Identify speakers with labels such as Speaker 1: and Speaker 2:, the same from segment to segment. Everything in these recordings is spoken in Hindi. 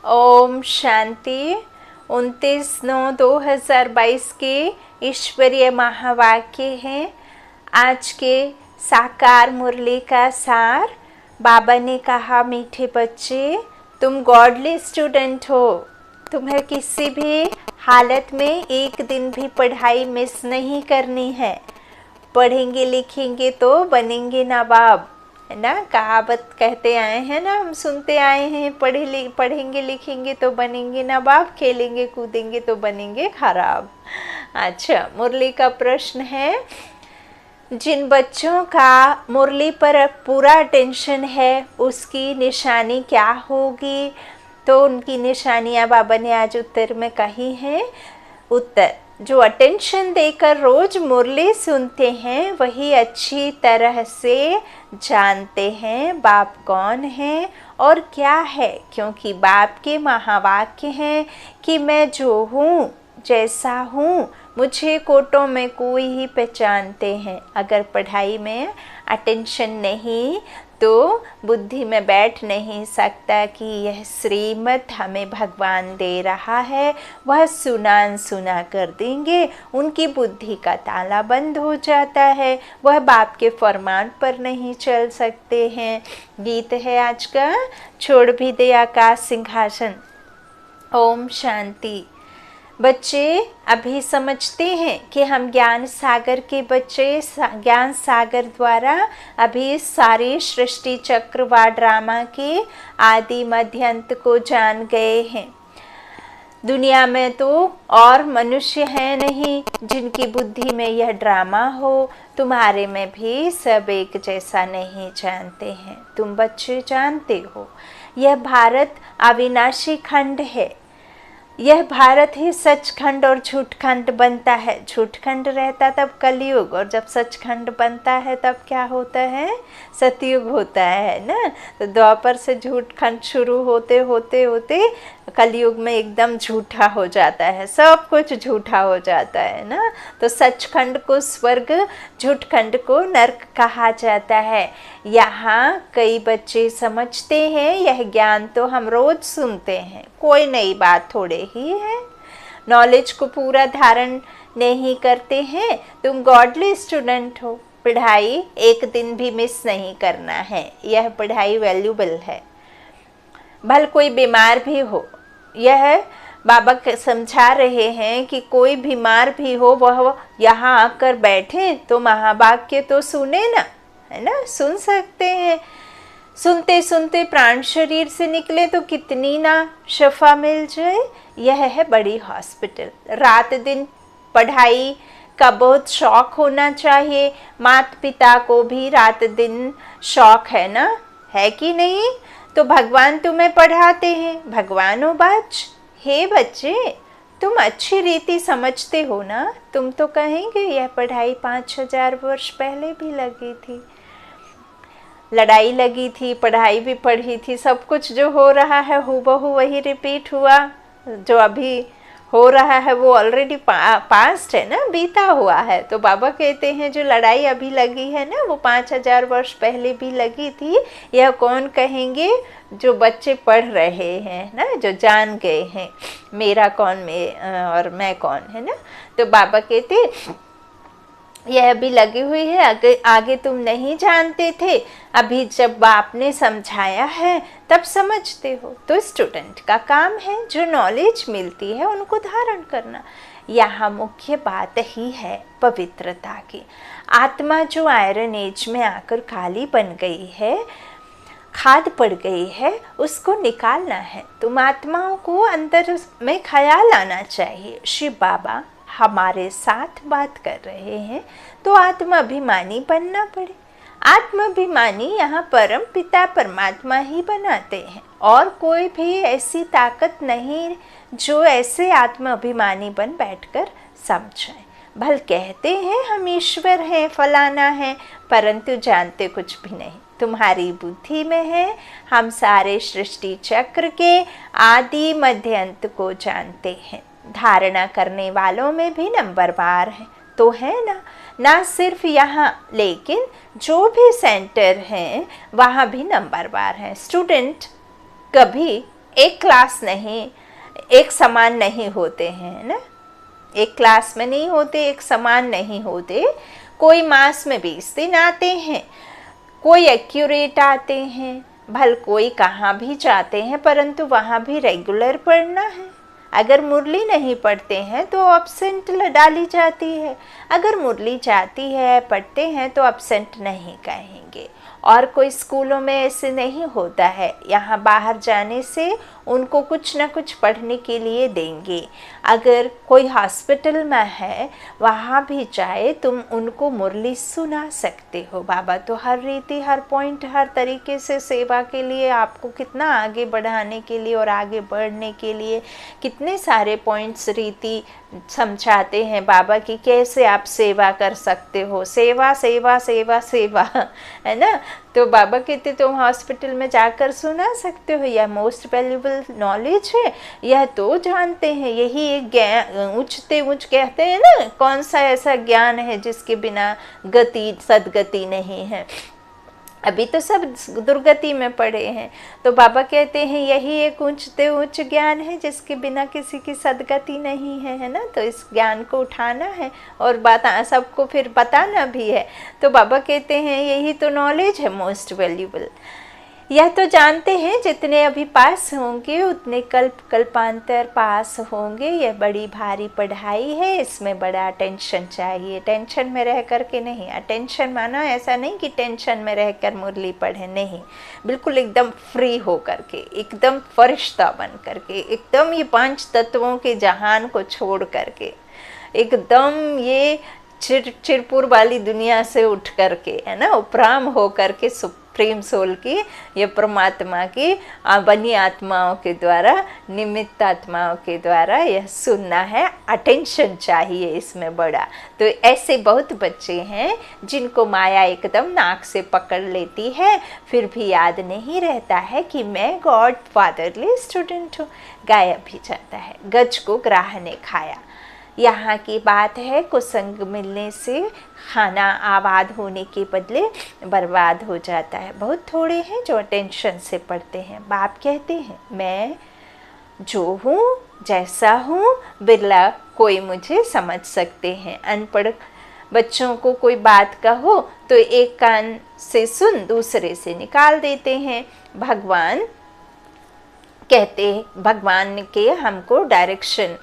Speaker 1: ओम शांति। 29/9/2022 के ईश्वरीय महावाक्य हैं। आज के साकार मुरली का सार। बाबा ने कहा, मीठे बच्चे, तुम गॉडली स्टूडेंट हो। तुम्हें किसी भी हालत में एक दिन भी पढ़ाई मिस नहीं करनी है। पढ़ेंगे लिखेंगे तो बनेंगे नवाब, है ना। कहावत कहते आए हैं ना, हम सुनते आए हैं, पढ़ेंगे लिखेंगे तो बनेंगे नवाब, खेलेंगे कूदेंगे तो बनेंगे खराब। अच्छा, मुरली का प्रश्न है, जिन बच्चों का मुरली पर पूरा अटेंशन है उसकी निशानी क्या होगी? तो उनकी निशानियाँ बाबा ने आज उत्तर में कही हैं। उत्तर, जो अटेंशन देकर रोज मुरली सुनते हैं वही अच्छी तरह से जानते हैं बाप कौन है और क्या है, क्योंकि बाप के महावाक्य हैं कि मैं जो हूँ जैसा हूँ मुझे कोटों में कोई ही पहचानते हैं। अगर पढ़ाई में अटेंशन नहीं तो बुद्धि में बैठ नहीं सकता कि यह श्रीमत हमें भगवान दे रहा है, वह सुना कर देंगे। उनकी बुद्धि का ताला बंद हो जाता है, वह बाप के फरमान पर नहीं चल सकते हैं। गीत है आज का, छोड़ भी दे आकाश सिंहासन। ओम शांति। बच्चे अभी समझते हैं कि हम ज्ञान सागर के बच्चे, ज्ञान सागर द्वारा अभी सारे सृष्टि चक्र व ड्रामा के आदि मध्य अंत को जान गए हैं। दुनिया में तो और मनुष्य हैं नहीं जिनकी बुद्धि में यह ड्रामा हो। तुम्हारे में भी सब एक जैसा नहीं जानते हैं। तुम बच्चे जानते हो, यह भारत अविनाशी खंड है। यह भारत ही सचखंड और झूठखंड बनता है। झूठखंड रहता तब कलयुग, और जब सचखंड बनता है तब क्या होता है? सतयुग होता है ना। तो द्वापर से झूठखंड शुरू होते होते होते कलयुग में एकदम झूठा हो जाता है, सब कुछ झूठा हो जाता है ना। तो सचखंड को स्वर्ग, झूठखंड को नरक कहा जाता है। यहाँ कई बच्चे समझते हैं यह ज्ञान तो हम रोज सुनते हैं, कोई नई बात थोड़े ही है। नॉलेज को पूरा धारण नहीं करते हैं। तुम गॉडली स्टूडेंट हो। पढ़ाई एक दिन भी मिस नहीं करना है, यह पढ़ाई वैल्यूबल है। भले कोई बीमार भी हो, यह बाबा समझा रहे हैं कि कोई बीमार भी हो वह यहाँ आकर बैठे तो महावाक्य तो सुने ना, है ना। सुन सकते हैं। सुनते सुनते प्राण शरीर से निकले तो कितनी ना शफा मिल जाए। यह है बड़ी हॉस्पिटल। रात दिन पढ़ाई का बहुत शौक होना चाहिए। माता पिता को भी रात दिन शौक है ना, है कि नहीं? तो भगवान तुम्हें पढ़ाते हैं। भगवानो बाच, हे बच्चे, तुम अच्छी रीति समझते हो ना। तुम तो कहेंगे यह पढ़ाई 5000 वर्ष पहले भी लगी थी, लड़ाई लगी थी, पढ़ाई भी पढ़ी थी, सब कुछ जो हो रहा है हूबहू वही रिपीट हुआ। जो अभी हो रहा है वो ऑलरेडी पास्ट है ना, बीता हुआ है। तो बाबा कहते हैं जो लड़ाई अभी लगी है ना वो 5000 वर्ष पहले भी लगी थी। यह कौन कहेंगे? जो बच्चे पढ़ रहे हैं ना, जो जान गए हैं मेरा कौन और मैं कौन, है ना। तो बाबा कहते यह भी लगी हुई है। आगे तुम नहीं जानते थे, अभी जब बाप ने समझाया है तब समझते हो। तो स्टूडेंट का काम है जो नॉलेज मिलती है उनको धारण करना। यहाँ मुख्य बात ही है पवित्रता की। आत्मा जो आयरन एज में आकर काली बन गई है, खाद पड़ गई है, उसको निकालना है। तुम आत्माओं को अंदर में ख्याल आना चाहिए, शिव बाबा हमारे साथ बात कर रहे हैं तो आत्माभिमानी बनना पड़े। आत्माभिमानी यहाँ परम पिता परमात्मा ही बनाते हैं, और कोई भी ऐसी ताकत नहीं जो ऐसे आत्माभिमानी बन बैठकर समझाए। भल कहते हैं हम ईश्वर हैं, फलाना है, परंतु जानते कुछ भी नहीं। तुम्हारी बुद्धि में है। हम सारे सृष्टि चक्र के आदि मध्य अंत को जानते हैं। धारणा करने वालों में भी नंबरवार है तो है ना सिर्फ यहाँ, लेकिन जो भी सेंटर हैं वहाँ भी नंबरवार हैं। स्टूडेंट कभी एक क्लास नहीं, एक समान नहीं होते हैं ना, एक क्लास में नहीं होते, एक समान नहीं होते। कोई मास में 20 दिन आते हैं, कोई एक्यूरेट आते हैं, भल कोई कहाँ भी जाते हैं, परंतु वहाँ भी रेगुलर पढ़ना है। अगर मुरली नहीं पढ़ते हैं तो एब्सेंट डाली जाती है, अगर मुरली जाती है पढ़ते हैं तो एब्सेंट नहीं कहेंगे। और कोई स्कूलों में ऐसे नहीं होता है, यहाँ बाहर जाने से उनको कुछ ना कुछ पढ़ने के लिए देंगे। अगर कोई हॉस्पिटल में है वहाँ भी जाए तुम उनको मुरली सुना सकते हो। बाबा तो हर रीति, हर पॉइंट, हर तरीके से सेवा के लिए आपको कितना आगे बढ़ाने के लिए और आगे बढ़ने के लिए कितने सारे पॉइंट्स रीति समझाते हैं बाबा की कैसे आप सेवा कर सकते हो। सेवा सेवा सेवा सेवा, है ना। तो बाबा कहते तुम हॉस्पिटल में जाकर सुना सकते हो, यह मोस्ट वैल्यूबल नॉलेज है, यह तो जानते हैं। यही एक ज्ञान, ऊंचते ऊंच कहते हैं ना, कौन सा ऐसा ज्ञान है जिसके बिना गति सदगति नहीं है। अभी तो सब दुर्गति में पड़े हैं, तो बाबा कहते हैं यही एक ऊंचते ऊंच ज्ञान है जिसके बिना किसी की सदगति नहीं है ना। तो इस ज्ञान को उठाना है और सबको फिर बताना भी है। तो बाबा कहते हैं यही तो नॉलेज है मोस्ट वैल्यूबल। यह तो जानते हैं जितने अभी पास होंगे उतने कल्पांतर पास होंगे। यह बड़ी भारी पढ़ाई है, इसमें बड़ा अटेंशन चाहिए। टेंशन में रह कर के नहीं, अटेंशन माना ऐसा नहीं कि टेंशन में रहकर मुरली पढ़े, नहीं, बिल्कुल एकदम फ्री हो करके, एकदम फरिश्ता बन करके, एकदम ये 5 तत्वों के जहान को छोड़ करके, एकदम ये चिरपुर वाली दुनिया से उठ करके, है ना, उपराम हो करके सुप्रीम सोल की, ये परमात्मा की बनी आत्माओं के द्वारा, निमित्त आत्माओं के द्वारा यह सुनना है। अटेंशन चाहिए इसमें बड़ा। तो ऐसे बहुत बच्चे हैं जिनको माया एकदम नाक से पकड़ लेती है, फिर भी याद नहीं रहता है कि मैं गॉड फादरली स्टूडेंट हूँ। गायब भी जाता है। गज को ग्राह ने खाया। यहाँ की बात है, कुसंग मिलने से खाना आबाद होने के बदले बर्बाद हो जाता है। बहुत थोड़े हैं जो अटेंशन से पढ़ते हैं। बाप कहते हैं मैं जो हूँ, जैसा हूँ, बिरला कोई मुझे समझ सकते हैं। अनपढ़ बच्चों को कोई बात कहो तो एक कान से सुन दूसरे से निकाल देते हैं। भगवान कहते, भगवान के हमको डायरेक्शन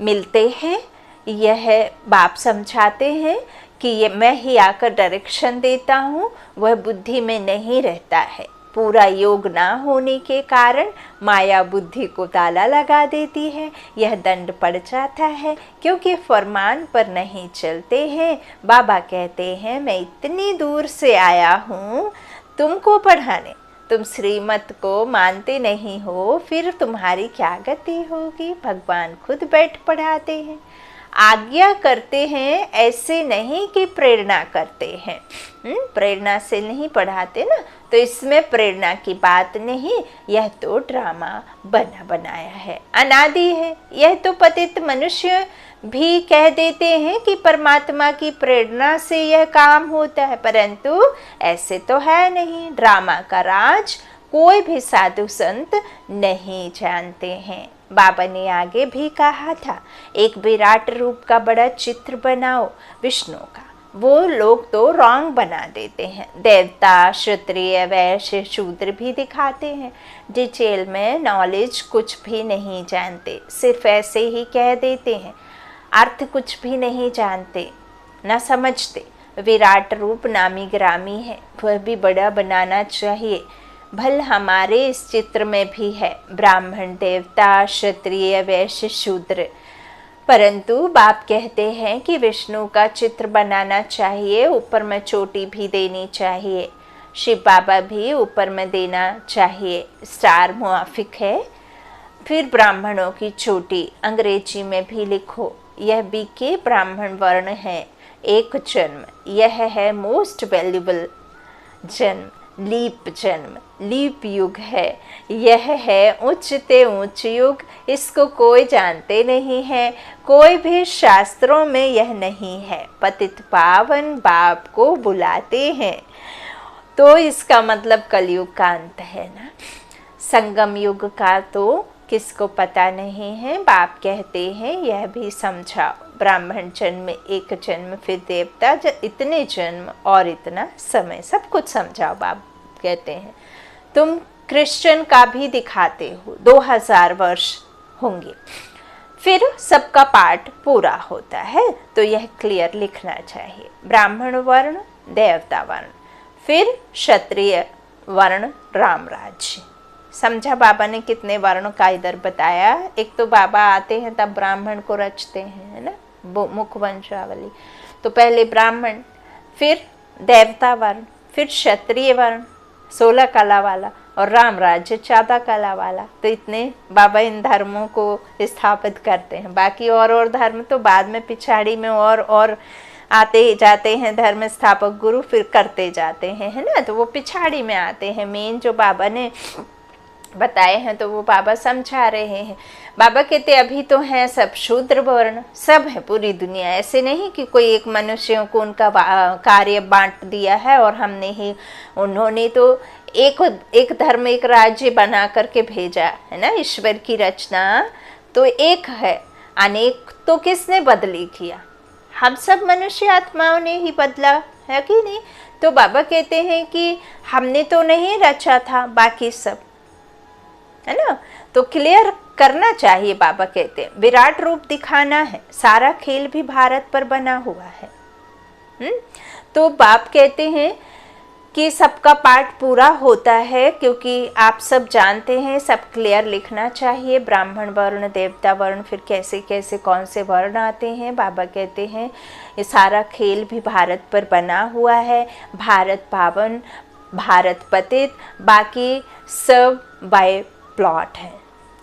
Speaker 1: मिलते हैं। यह बाप समझाते हैं कि ये मैं ही आकर डायरेक्शन देता हूँ, वह बुद्धि में नहीं रहता है। पूरा योग ना होने के कारण माया बुद्धि को ताला लगा देती है। यह दंड पड़ जाता है क्योंकि फरमान पर नहीं चलते हैं। बाबा कहते हैं मैं इतनी दूर से आया हूँ तुमको पढ़ाने, तुम श्रीमत को मानते नहीं हो, फिर तुम्हारी क्या गति होगी। भगवान खुद बैठ पढ़ाते हैं, आज्ञा करते हैं, ऐसे नहीं कि प्रेरणा करते हैं। प्रेरणा से नहीं पढ़ाते ना, तो इसमें प्रेरणा की बात नहीं, यह तो ड्रामा बना बनाया है, अनादि है। यह तो पतित मनुष्य भी कह देते हैं कि परमात्मा की प्रेरणा से यह काम होता है, परंतु ऐसे तो है नहीं। ड्रामा का राज कोई भी साधु संत नहीं जानते हैं। बाबा ने आगे भी कहा था, एक विराट रूप का बड़ा चित्र बनाओ विष्णु का। वो लोग तो रॉन्ग बना देते हैं। देवता, क्षत्रिय, वैश्य, शूद्र भी दिखाते हैं। डिटेल में नॉलेज कुछ भी नहीं जानते, सिर्फ ऐसे ही कह देते हैं, अर्थ कुछ भी नहीं जानते, न समझते। विराट रूप नामी ग्रामी है, वह भी बड़ा बनाना चाहिए। भल हमारे इस चित्र में भी है ब्राह्मण, देवता, क्षत्रिय, वैश्य, शूद्र, परंतु बाप कहते हैं कि विष्णु का चित्र बनाना चाहिए, ऊपर में चोटी भी देनी चाहिए। शिव बाबा भी ऊपर में देना चाहिए, स्टार मुआफिक है। फिर ब्राह्मणों की चोटी अंग्रेजी में भी लिखो। यह भी के ब्राह्मण वर्ण है, एक जन्म, यह है मोस्ट वैल्यूबल जन्म, लीप जन्म, लीप युग है। यह है उच्चते ऊंच युग, इसको कोई जानते नहीं है, कोई भी शास्त्रों में यह नहीं है। पतित पावन बाप को बुलाते हैं, तो इसका मतलब कलयुग का अंत है ना। संगम युग का तो किसको पता नहीं है। बाप कहते हैं यह भी समझाओ, ब्राह्मण जन्म एक जन्म फिर देवता, इतने जन्म और इतना समय, सब कुछ समझाओ। बाप कहते हैं तुम क्रिश्चियन का भी दिखाते हो, 2000 वर्ष होंगे फिर सबका पाठ पूरा होता है, तो यह क्लियर लिखना चाहिए। ब्राह्मण वर्ण, देवता वर्ण, फिर क्षत्रिय वर्ण, राम राज्य। समझा बाबा ने कितने वर्णों का इधर बताया। एक तो बाबा आते हैं तब ब्राह्मण को रचते हैं, है ना, मुख वंशावली। तो पहले ब्राह्मण, फिर देवता वर्ण, फिर क्षत्रिय वर्ण 16 कला वाला, और राम राज्य 14 कला वाला। तो इतने बाबा इन धर्मों को स्थापित करते हैं। बाकी और धर्म तो बाद में पिछाड़ी में और आते जाते हैं, धर्म स्थापक गुरु फिर करते जाते हैं, है ना। तो वो पिछाड़ी में आते हैं। मेन जो बाबा ने बताए हैं तो वो बाबा समझा रहे हैं। बाबा कहते अभी तो हैं सब शूद्र वर्ण, सब है पूरी दुनिया। ऐसे नहीं कि कोई एक मनुष्यों को उनका कार्य बांट दिया है और हमने ही, उन्होंने तो एक धर्म एक राज्य बना करके भेजा है ना। ईश्वर की रचना तो एक है, अनेक तो किसने बदली किया, हम सब मनुष्य आत्माओं ने ही बदला है कि नहीं। तो बाबा कहते हैं कि हमने तो नहीं रचा था, बाकी सब, है ना। तो क्लियर करना चाहिए। बाबा कहते हैं विराट रूप दिखाना है, सारा खेल भी भारत पर बना हुआ है। तो बाप कहते हैं कि सबका पाठ पूरा होता है, क्योंकि आप सब जानते हैं, सब क्लियर लिखना चाहिए। ब्राह्मण वर्ण, देवता वर्ण, फिर कैसे कैसे कौन से वर्ण आते हैं। बाबा कहते हैं ये सारा खेल भी भारत पर बना हुआ है। भारत पावन, भारत पतित, बाकी सब बाय प्लॉट है।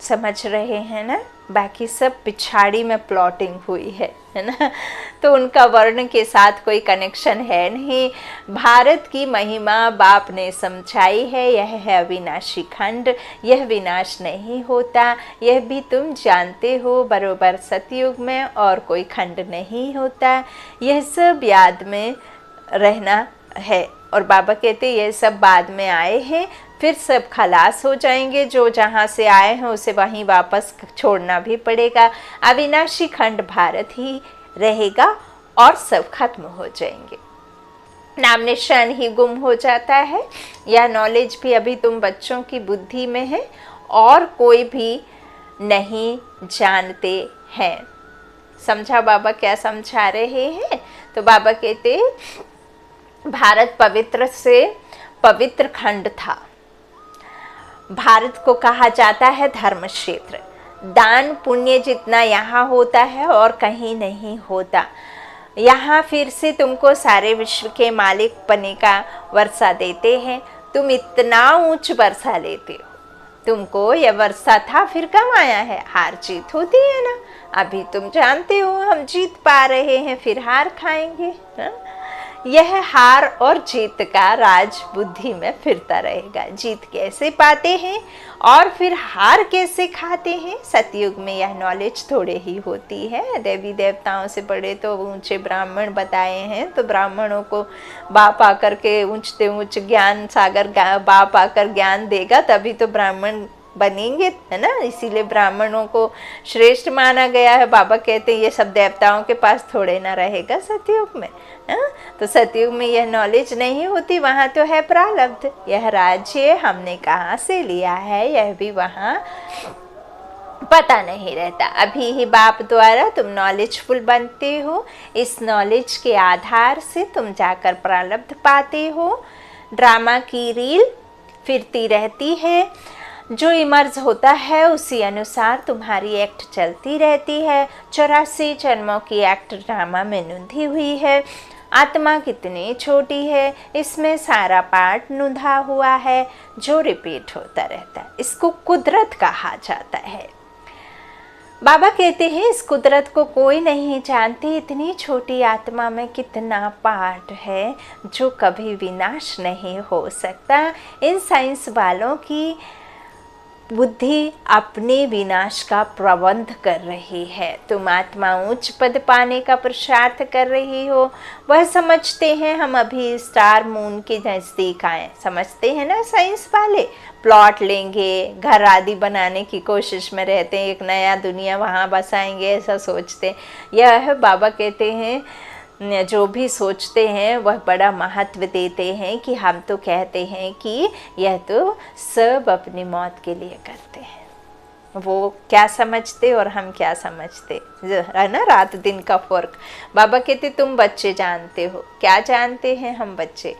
Speaker 1: समझ रहे हैं ना, बाकी सब पिछाड़ी में प्लॉटिंग हुई है ना। तो उनका वर्ण के साथ कोई कनेक्शन है नहीं। भारत की महिमा बाप ने समझाई है। यह है अविनाशी खंड, यह विनाश नहीं होता, यह भी तुम जानते हो बरोबर। सतयुग में और कोई खंड नहीं होता, यह सब याद में रहना है। और बाबा कहते ये सब बाद में आए हैं, फिर सब खलास हो जाएंगे। जो जहाँ से आए हैं उसे वहीं वापस छोड़ना भी पड़ेगा। अविनाशी खंड भारत ही रहेगा और सब खत्म हो जाएंगे। नाम निशान ही गुम हो जाता है। यह नॉलेज भी अभी तुम बच्चों की बुद्धि में है और कोई भी नहीं जानते हैं। समझा बाबा क्या समझा रहे हैं। तो बाबा कहते भारत पवित्र से पवित्र खंड था। भारत को कहा जाता है धर्म क्षेत्र। दान पुण्य जितना यहाँ होता है और कहीं नहीं होता। यहाँ फिर से तुमको सारे विश्व के मालिक बने का वर्षा देते हैं। तुम इतना ऊंच वर्षा लेते हो, तुमको यह वर्षा था फिर कम आया है। हार जीत होती है ना, अभी तुम जानते हो हम जीत पा रहे हैं, फिर हार खाएंगे ना? यह हार और जीत का राज बुद्धि में फिरता रहेगा। जीत कैसे पाते हैं और फिर हार कैसे खाते हैं। सतयुग में यह नॉलेज थोड़े ही होती है। देवी देवताओं से बड़े तो ऊंचे ब्राह्मण बताए हैं। तो ब्राह्मणों को बाप आकर के ऊंचते ऊंच ज्ञान सागर बाप आकर ज्ञान देगा, तभी तो ब्राह्मण बनेंगे, है ना। इसीलिए ब्राह्मणों को श्रेष्ठ माना गया है। बाबा कहते हैं ये सब देवताओं के पास थोड़े ना रहेगा सतयुग में। तो सतयुग में यह नॉलेज नहीं होती, वहाँ तो है प्रारब्ध। यह राज्य हमने कहाँ से लिया है यह भी वहाँ पता नहीं रहता। अभी ही बाप द्वारा तुम नॉलेजफुल बनते हो। इस नॉलेज के आधार से तुम जाकर प्रारब्ध पाते हो। ड्रामा की रील फिरती रहती है, जो इमर्ज होता है उसी अनुसार तुम्हारी एक्ट चलती रहती है। 84 जन्मों की एक्ट ड्रामा में नुंधी हुई है। आत्मा कितनी छोटी है, इसमें सारा पार्ट नुंधा हुआ है जो रिपीट होता रहता है। इसको कुदरत कहा जाता है। बाबा कहते हैं इस कुदरत को कोई नहीं जानती। इतनी छोटी आत्मा में कितना पार्ट है जो कभी विनाश नहीं हो सकता। इन साइंस वालों की बुद्धि अपने विनाश का प्रबंध कर रही है। तुम आत्मा उच्च पद पाने का पुरुषार्थ कर रही हो। वह समझते हैं हम अभी स्टार मून के नज़दीक आए, समझते हैं ना साइंस वाले। प्लॉट लेंगे, घर आदि बनाने की कोशिश में रहते हैं, एक नया दुनिया वहाँ बसाएंगे, ऐसा सोचते हैं। यह बाबा कहते हैं जो भी सोचते हैं वह बड़ा महत्व देते हैं कि हम तो कहते हैं कि यह तो सब अपनी मौत के लिए करते हैं। वो क्या समझते और हम क्या समझते, है ना, रात दिन का फर्क। बाबा कहते तुम बच्चे जानते हो, क्या जानते हैं हम बच्चे?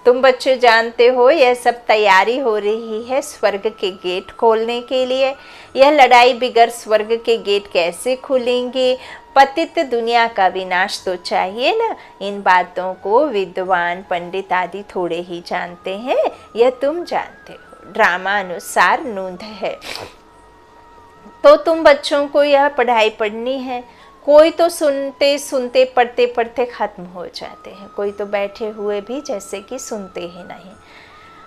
Speaker 1: तुम बच्चे जानते हो यह सब तैयारी हो रही है स्वर्ग के गेट खोलने के लिए। यह लड़ाई बिगर स्वर्ग के गेट कैसे खुलेंगे? पतित दुनिया का विनाश तो चाहिए ना। इन बातों को विद्वान पंडित आदि थोड़े ही जानते हैं, यह तुम जानते हो। ड्रामा अनुसार नूंद है, तो तुम बच्चों को यह पढ़ाई पढ़नी है। कोई तो सुनते सुनते पढ़ते पढ़ते खत्म हो जाते हैं, कोई तो बैठे हुए भी जैसे कि सुनते ही नहीं।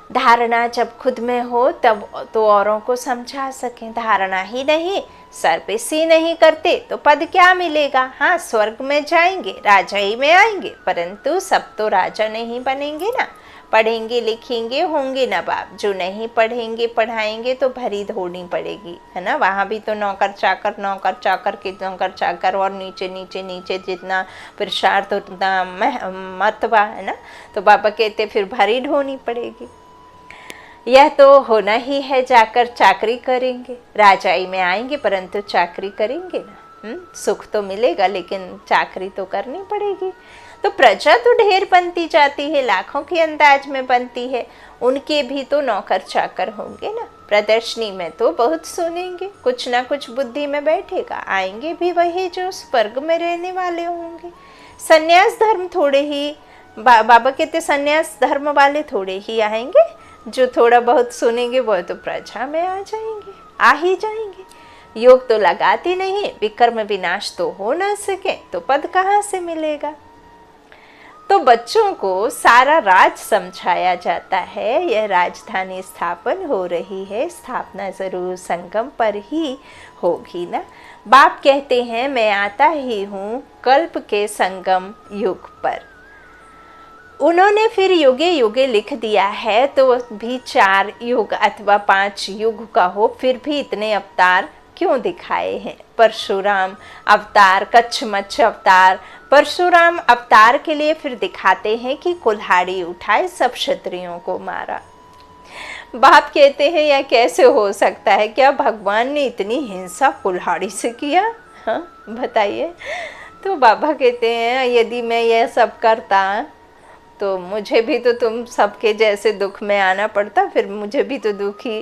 Speaker 1: धारणा जब खुद में हो तब तो औरों को समझा सकें। धारणा ही नहीं, सर पे सी नहीं करते तो पद क्या मिलेगा? हाँ, स्वर्ग में जाएंगे, राजाई में आएंगे, परंतु सब तो राजा नहीं बनेंगे ना। पढ़ेंगे लिखेंगे होंगे नवाब, जो नहीं पढ़ेंगे पढ़ाएंगे तो भरी धोनी पड़ेगी, है ना। वहाँ भी तो नौकर चाकर नौकर चाकर के नौकर चाकर, और नीचे नीचे नीचे जितना प्रसार तो उतना मतवा, है ना। तो बाबा कहते फिर भरी ढोनी पड़ेगी। यह तो होना ही है, जाकर चाकरी करेंगे, राजाई में आएंगे परंतु चाकरी करेंगे ना। सुख तो मिलेगा लेकिन चाकरी तो करनी पड़ेगी। तो प्रजा तो ढेर बनती जाती है, लाखों के अंदाज में बनती है, उनके भी तो नौकर चाकर होंगे ना। प्रदर्शनी में तो बहुत सुनेंगे, कुछ ना कुछ बुद्धि में बैठेगा, आएंगे भी वही जो स्वर्ग में रहने वाले होंगे। संन्यास धर्म थोड़े ही बाबा कहते संन्यास धर्म वाले थोड़े ही आएंगे, जो थोड़ा बहुत सुनेंगे वो तो प्रजा में आ जाएंगे, आ ही जाएंगे। योग तो लगाते नहीं, विकर्म विनाश तो हो ना सके तो पद कहाँ से मिलेगा। तो बच्चों को सारा राज समझाया जाता है। यह राजधानी स्थापन हो रही है, स्थापना जरूर संगम पर ही होगी ना। बाप कहते हैं मैं आता ही हूँ कल्प के संगम युग पर। उन्होंने फिर युगे युगे लिख दिया है, तो भी 4 युग अथवा 5 युग का हो, फिर भी इतने अवतार क्यों दिखाए हैं? परशुराम अवतार, कच्छमच्छ अवतार। परशुराम अवतार के लिए फिर दिखाते हैं कि कुल्हाड़ी उठाए सब क्षत्रियों को मारा। बाप कहते हैं यह कैसे हो सकता है? क्या भगवान ने इतनी हिंसा कुल्हाड़ी से किया? हाँ बताइए। तो बाबा कहते हैं यदि मैं यह सब करता तो मुझे भी तो तुम सबके जैसे दुख में आना पड़ता, फिर मुझे भी तो दुखी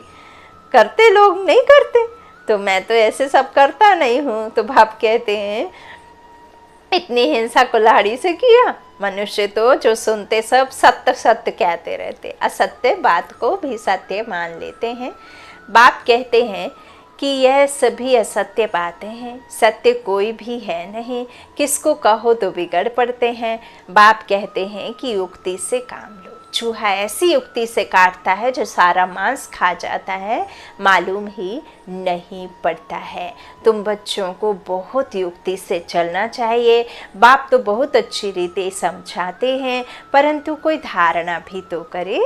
Speaker 1: करते, लोग नहीं करते, तो मैं तो ऐसे सब करता नहीं हूँ। तो बाप कहते हैं इतनी हिंसा कुल्हाड़ी से किया? मनुष्य तो जो सुनते सब सत्य सत्य कहते रहते, असत्य बात को भी सत्य मान लेते हैं। बाप कहते हैं कि यह सभी असत्य बातें हैं, सत्य कोई भी है नहीं, किसको कहो तो बिगड़ पड़ते हैं। बाप कहते हैं कि युक्ति से काम लो। चूहा ऐसी युक्ति से काटता है जो सारा मांस खा जाता है, मालूम ही नहीं पड़ता है। तुम बच्चों को बहुत युक्ति से चलना चाहिए। बाप तो बहुत अच्छी रीति समझाते हैं, परंतु कोई धारणा भी तो करे।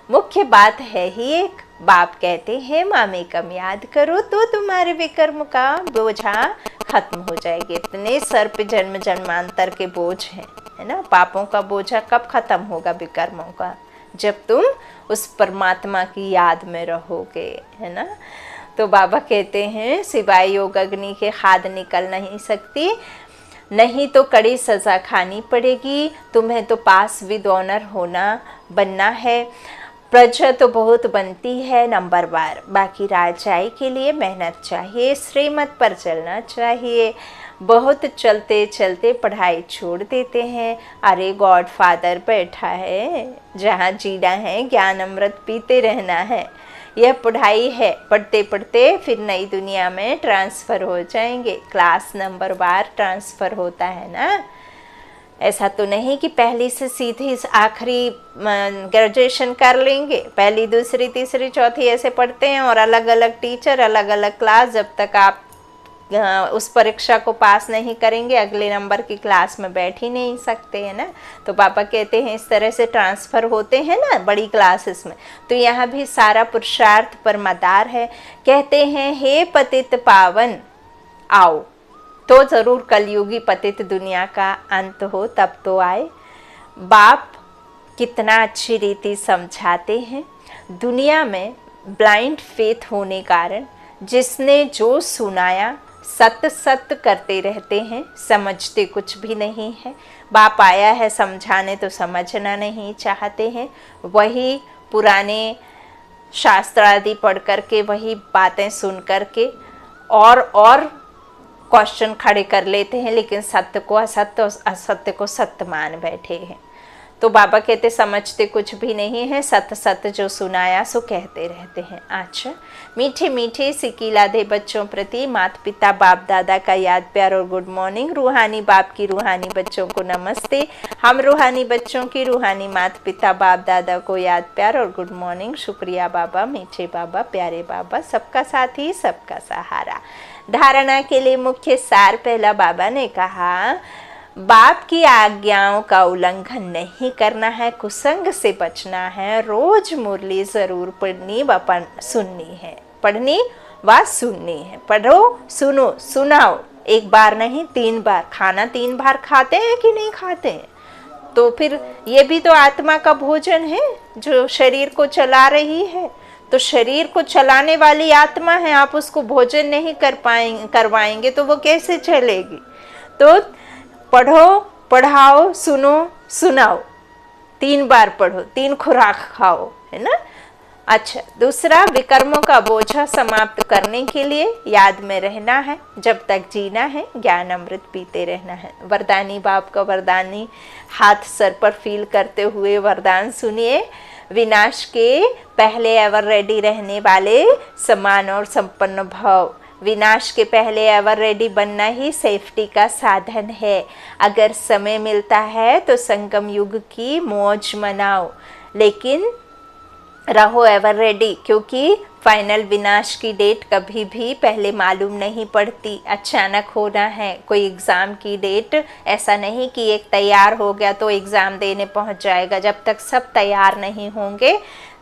Speaker 1: मुख्य बात है ही एक। बाप कहते हैं मामे कम याद करो तो तुम्हारे विकर्म का बोझा खत्म हो जाएगी। इतने सर पे जन्म जन्मांतर के बोझ हैं, है ना। पापों का बोझा कब खत्म होगा? विकर्मों का, जब तुम उस परमात्मा की याद में रहोगे, है ना। तो बाबा कहते हैं सिवाय योग अग्नि के खाद निकल नहीं सकती, नहीं तो कड़ी सजा खानी पड़ेगी। तुम्हें तो पास विद ऑनर होना बनना है। प्रजा तो बहुत बनती है नंबरवार, बाकी राजाई के लिए मेहनत चाहिए, श्रीमत पर चलना चाहिए। बहुत चलते चलते पढ़ाई छोड़ देते हैं। अरे गॉड फादर बैठा है, जहाँ जीना है ज्ञान अमृत पीते रहना है, यह पढ़ाई है। पढ़ते पढ़ते फिर नई दुनिया में ट्रांसफ़र हो जाएंगे। क्लास नंबर वार ट्रांसफ़र होता है ना। ऐसा तो नहीं कि पहली से सीधी आखिरी ग्रेजुएशन कर लेंगे, पहली दूसरी तीसरी चौथी ऐसे पढ़ते हैं और अलग अलग टीचर अलग अलग क्लास, जब तक आप उस परीक्षा को पास नहीं करेंगे, अगले नंबर की क्लास में बैठ ही नहीं सकते हैं ना। तो पापा कहते हैं इस तरह से ट्रांसफ़र होते हैं ना बड़ी क्लासेस में, तो यहाँ भी सारा पुरुषार्थ पर मदार है। कहते हैं हे पतित पावन आओ, तो ज़रूर कलयुगी पतित दुनिया का अंत हो तब तो आए। बाप कितना अच्छी रीति समझाते हैं। दुनिया में ब्लाइंड फेथ होने कारण जिसने जो सुनाया सत्य सत्य करते रहते हैं, समझते कुछ भी नहीं है। बाप आया है समझाने तो समझना नहीं चाहते हैं, वही पुराने शास्त्र आदि पढ़ करके वही बातें सुन करके और क्वेश्चन खड़े कर लेते हैं, लेकिन सत्य को असत्य और असत्य को सत्य मान बैठे हैं। तो बाबा कहते समझते कुछ भी नहीं है, सत्य सत्य जो सुनाया सो कहते रहते हैं। अच्छा, मीठे मीठे सिकीलाधे बच्चों प्रति माता पिता बाप दादा का याद प्यार और गुड मॉर्निंग। रूहानी बाप की रूहानी बच्चों को नमस्ते। हम रूहानी बच्चों की रूहानी माता पिता बाप दादा को याद प्यार और गुड मॉर्निंग। शुक्रिया बाबा, मीठे बाबा, प्यारे बाबा, सबका साथी सबका सहारा। धारणा के लिए मुख्य सार पहला बाबा ने कहा बाप की आज्ञाओं का उल्लंघन नहीं करना है, कुसंग से बचना है, रोज मुरली जरूर पढ़नी व सुननी है, पढ़नी व सुननी है। पढ़ो सुनो सुनाओ, एक बार नहीं 3 बार। खाना 3 बार खाते हैं कि नहीं खाते हैं? तो फिर ये भी तो आत्मा का भोजन है जो शरीर को चला रही है। तो शरीर को चलाने वाली आत्मा है, आप उसको भोजन नहीं करवाएंगे तो वो कैसे चलेगी? तो पढ़ो पढ़ाओ सुनो सुनाओ, 3 बार पढ़ो, 3 खुराक खाओ, है ना। अच्छा, दूसरा विकर्मों का बोझा समाप्त करने के लिए याद में रहना है, जब तक जीना है ज्ञान अमृत पीते रहना है। वरदानी बाप का वरदानी हाथ सर पर फील करते हुए वरदान सुनिए। विनाश के पहले एवर रेडी रहने वाले समान और संपन्न भाव। विनाश के पहले एवर रेडी बनना ही सेफ्टी का साधन है। अगर समय मिलता है तो संगम युग की मौज मनाओ, लेकिन रहो एवर रेडी, क्योंकि फाइनल विनाश की डेट कभी भी पहले मालूम नहीं पड़ती, अचानक होना है। कोई एग्ज़ाम की डेट ऐसा नहीं कि एक तैयार हो गया तो एग्ज़ाम देने पहुंच जाएगा। जब तक सब तैयार नहीं होंगे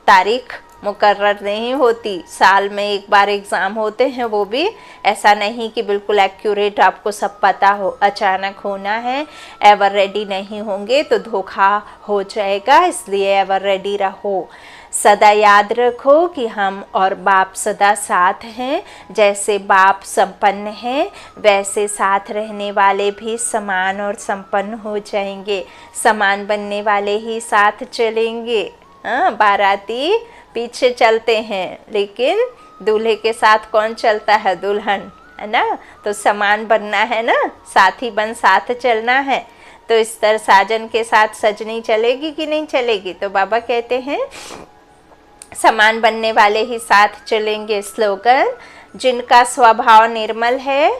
Speaker 1: तारीख मुकर्रर नहीं होती। साल में एक बार एग्ज़ाम होते हैं, वो भी ऐसा नहीं कि बिल्कुल एक्यूरेट आपको सब पता हो, अचानक होना है। एवर रेडी नहीं होंगे तो धोखा हो जाएगा, इसलिए एवर रेडी रहो। सदा याद रखो कि हम और बाप सदा साथ हैं। जैसे बाप संपन्न हैं वैसे साथ रहने वाले भी समान और संपन्न हो जाएंगे। समान बनने वाले ही साथ चलेंगे। बाराती पीछे चलते हैं, लेकिन दूल्हे के साथ कौन चलता है? दुल्हन, है ना। तो समान बनना है ना, साथी बन साथ चलना है। तो इस तरह साजन के साथ सजनी चलेगी कि नहीं चलेगी? तो बाबा कहते हैं समान बनने वाले ही साथ चलेंगे। स्लोगन, जिनका स्वभाव निर्मल है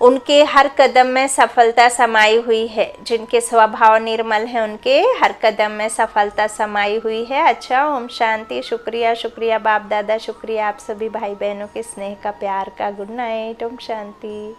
Speaker 1: उनके हर कदम में सफलता समाई हुई है। जिनके स्वभाव निर्मल है उनके हर कदम में सफलता समाई हुई है। अच्छा, ओम शांति। शुक्रिया शुक्रिया बाप दादा, शुक्रिया आप सभी भाई बहनों के स्नेह का, प्यार का। Good night, Om Shanti.